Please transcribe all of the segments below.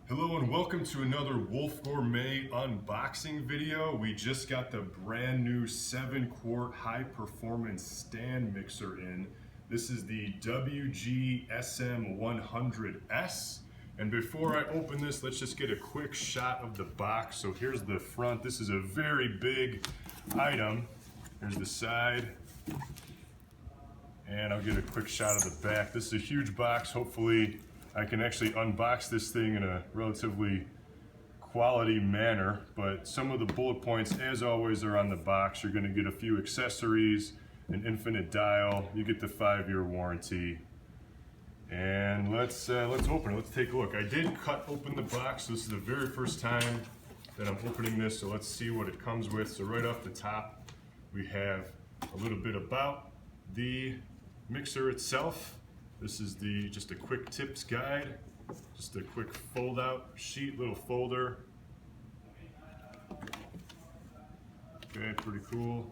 Hello and welcome to another Wolf Gourmet unboxing video. We just got the brand new 7-quart high performance stand mixer in. This is the WG-SM100S. And before I open this, let's just get a quick shot of the box. So here's the front. This is a very big item. Here's the side. And I'll get a quick shot of the back. This is a huge box. Hopefully I can actually unbox this thing in a relatively quality manner, but some of the bullet points, as always, are on the box. You're going to get a few accessories, an infinite dial, you get the 5-year warranty. And let's open it. Let's take a look. I did cut open the box. This is the very first time that I'm opening this, so let's see what it comes with. So right off the top, we have a little bit about the mixer itself. This is just a quick tips guide, just a quick fold out sheet, little folder. Okay, pretty cool.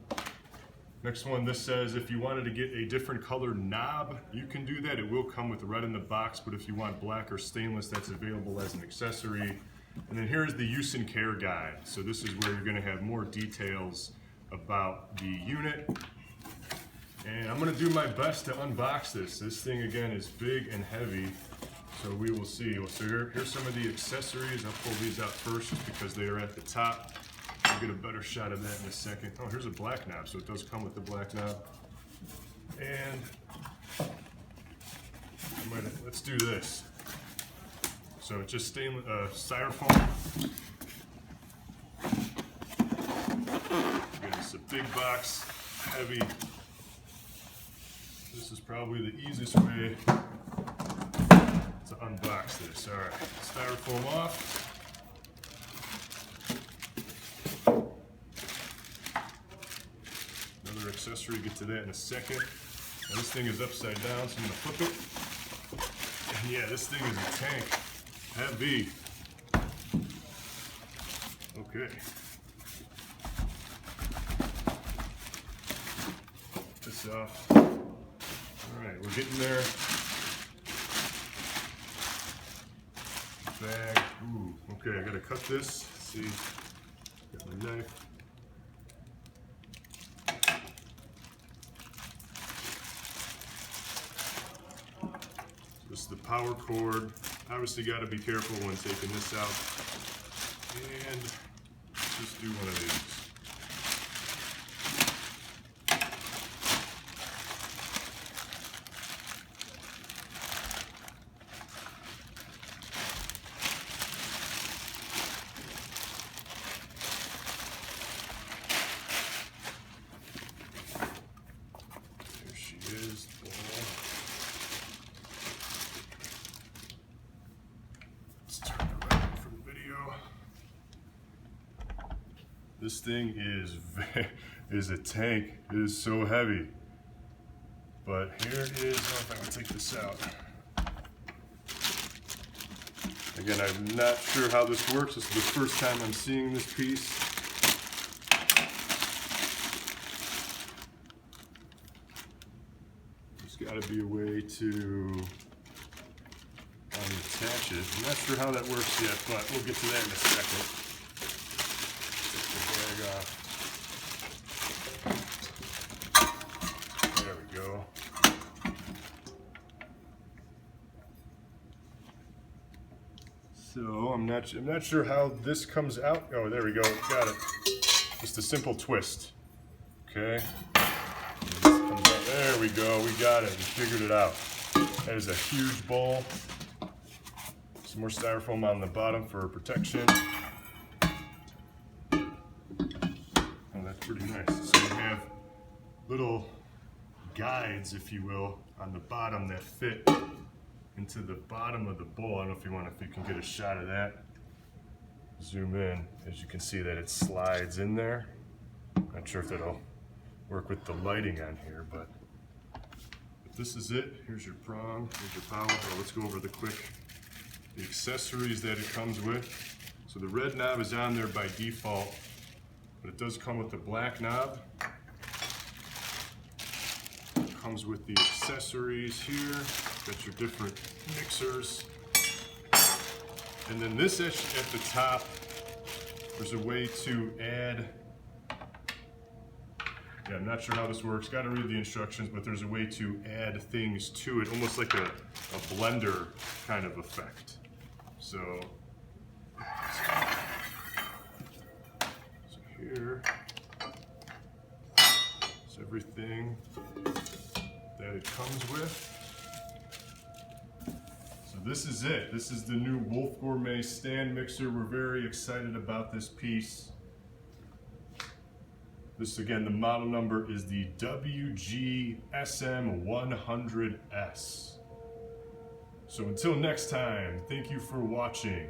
Next one, this says if you wanted to get a different color knob, you can do that. It will come with red in the box, but if you want black or stainless, that's available as an accessory. And then here's the use and care guide. So this is where you're going to have more details about the unit. And I'm going to do my best to unbox this. This thing, again, is big and heavy, so we will see. So here's some of the accessories. I'll pull these out first just because they are at the top. I'll get a better shot of that in a second. Oh, here's a black knob, so it does come with the black knob. And let's do this. So it's just stainless styrofoam. Again, it's a big box, heavy. This is probably the easiest way to unbox this. All right, styrofoam off. Another accessory, get to that in a second. Now this thing is upside down, so I'm gonna flip it. And yeah, this thing is a tank, heavy. Okay. Put this off. Alright, we're getting there. Bag. Ooh, okay, I gotta cut this. Let's see. Got my knife. So this is the power cord. Obviously, gotta be careful when taking this out. And just do one of these. This thing is a tank. It is so heavy. But here it is. Oh, if I can take this out. Again, I'm not sure how this works. This is the first time I'm seeing this piece. There's got to be a way to unattach it. I'm not sure how that works yet, but we'll get to that in a second. There we go. So I'm not sure how this comes out. Oh, there we go. Got it. Just a simple twist. Okay. There we go. We got it. We figured it out. That is a huge bowl. Some more styrofoam on the bottom for protection. Pretty nice. So you have little guides, if you will, on the bottom that fit into the bottom of the bowl. I don't know if you can get a shot of that. Zoom in. As you can see that it slides in there. Not sure if that'll work with the lighting on here, but this is it. Here's your prong, here's your power. Oh, let's go over the accessories that it comes with. So the red knob is on there by default. But it does come with the black knob. It comes with the accessories here. Got your different mixers. And then this at the top, there's a way to add, yeah, I'm not sure how this works, gotta read the instructions, but there's a way to add things to it, almost like a blender kind of effect. So here is everything that it comes with. So this is it. This is the new Wolf Gourmet stand mixer. We're very excited about this piece. This, again, the model number is the WGSM100S. So until next time, thank you for watching.